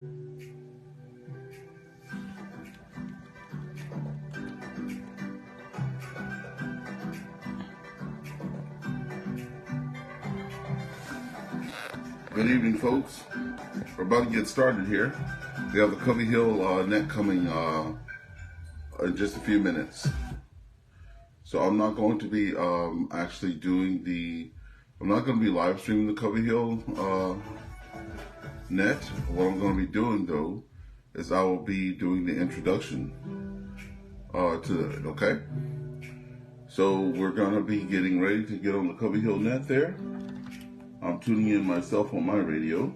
Good evening, folks. We're about to get started here. We have the Covey Hill net coming in just a few minutes. So I'm not going to be actually doing I'm not going to be live streaming the Covey Hill net. What I'm going to be doing, though, is I will be doing the introduction to it, okay? So we're going to be getting ready to get on the Covey Hill net there. I'm tuning in myself on my radio.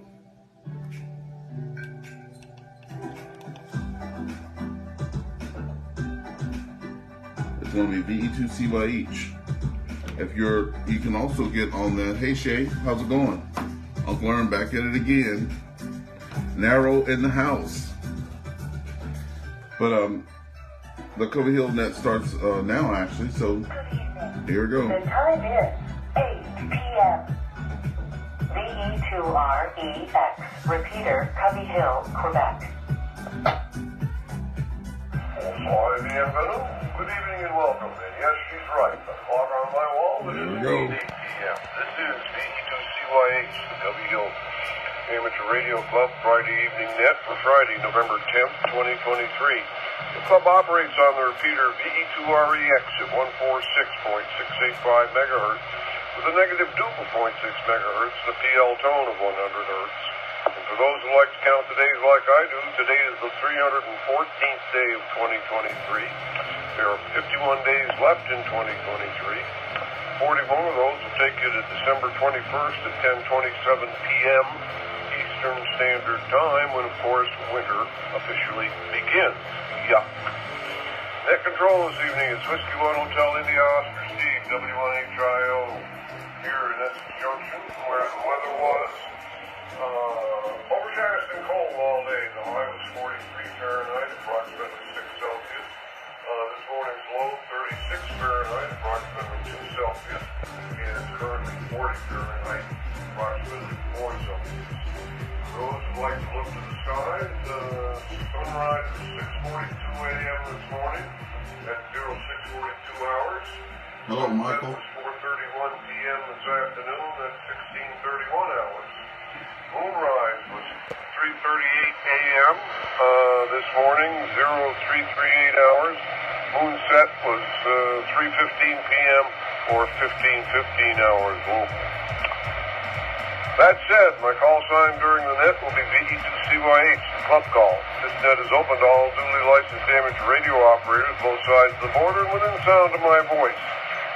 It's going to be VE2CYH. You can also get on that. Hey Shay, how's it going? Uncle Aaron back at it again. Narrow in the house. But the Covey Hill net starts now actually, so here we go. The time is 8 p.m. VE2REX, repeater, Covey Hill, Quebec. Bonsoir, bienvenue. Good evening and welcome. And yes, she's right. The clock on my wall, it is 8 p.m. This is VE2CYH, the Covey Hill Amateur Radio Club Friday evening net for Friday, November 10th, 2023. The club operates on the repeater VE2REX at 146.685 megahertz. With a negative duple 0.6 megahertz, the PL tone of 100 hertz. And for those who like to count the days like I do, today is the 314th day of 2023. There are 51 days left in 2023. 41 of those will take you to December 21st at 10:27 p.m. Eastern Standard Time, when, of course, winter officially begins. Yuck. Net control this evening is Whiskey 1 Hotel India Oscar Steve, W1HIO. Here in Essex Junction, where the weather was overcast and cold all day. The high was 43 Fahrenheit, approximately 6 Celsius. This morning's low, 36 Fahrenheit, approximately 2 Celsius. And it's currently 40 Fahrenheit, approximately 4 Celsius. For those who like to look to the skies, sunrise is 6:42 a.m. this morning at 06:42 hours. Hello, Michael. 4:31 p.m. this afternoon at 16:31 hours. Moonrise was 3:38 a.m. This morning, 0338 hours. Moonset was 3:15 p.m. or 15:15 hours local. That said, my call sign during the net will be VE2CYH, the club call. This net is open to all duly licensed amateur radio operators both sides of the border and within sound of my voice.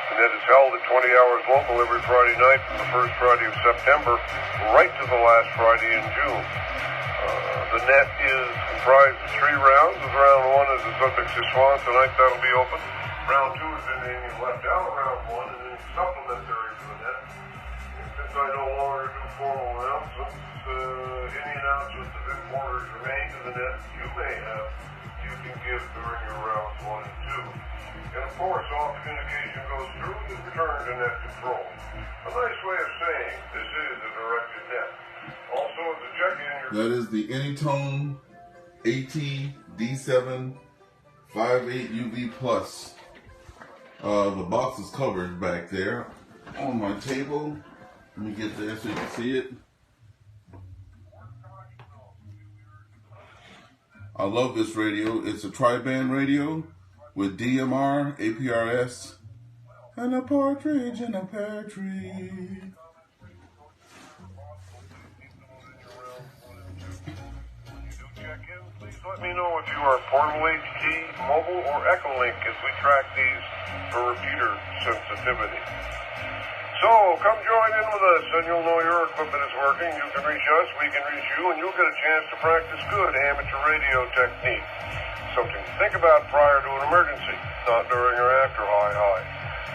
The net is held at 20 hours local every Friday night from the first Friday of September right to the last Friday in June. The net is comprised of 3 rounds, with round 1 as the subject is Swan. Tonight that'll be open. Round 2 is in the left out of round 1 and then supplementary to the net. And since I no longer do formal announcements, any announcements of importers remain to the net you may have, you can give during your rounds 1 and 2. And of course, all communication goes through and is returned to net control. A nice way of saying this is a directed net. Also, as a check-in, that is the Anytone AT-D7 58 UV Plus. The box is covered back there on my table. Let me get there so you can see it. I love this radio. It's a tri-band radio with DMR, APRS, and a partridge in a pear tree. Please let me know if you are Portable HT, mobile, or Echolink as we track these for repeater sensitivity. So, come join in with us and you'll know your equipment is working. You can reach us, we can reach you, and you'll get a chance to practice good amateur radio technique. Something to think about prior to an emergency, not during or after high.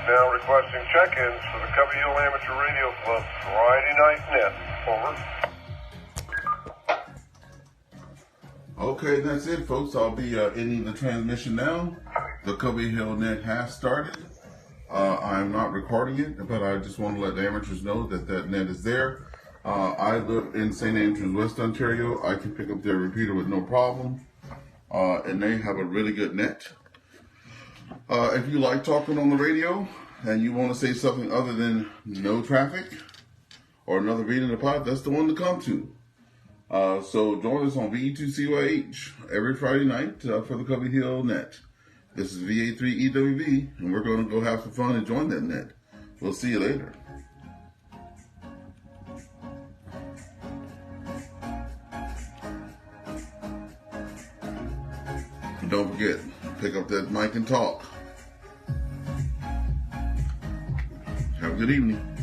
Now requesting check-ins for the Covey Hill Amateur Radio Club Friday night net. Over. Okay, that's it, folks. I'll be ending the transmission now. The Covey Hill net has started. I'm not recording it, but I just want to let the amateurs know that that net is there. I live in St. Andrews, West Ontario. I can pick up their repeater with no problem. And they have a really good net. If you like talking on the radio and you want to say something other than no traffic or another beat in the pot, that's the one to come to. So join us on VE2CYH every Friday night for the Covey Hill net. This is VA3EWV, and we're going to go have some fun and join that net. We'll see you later. And don't forget, pick up that mic and talk. Have a good evening.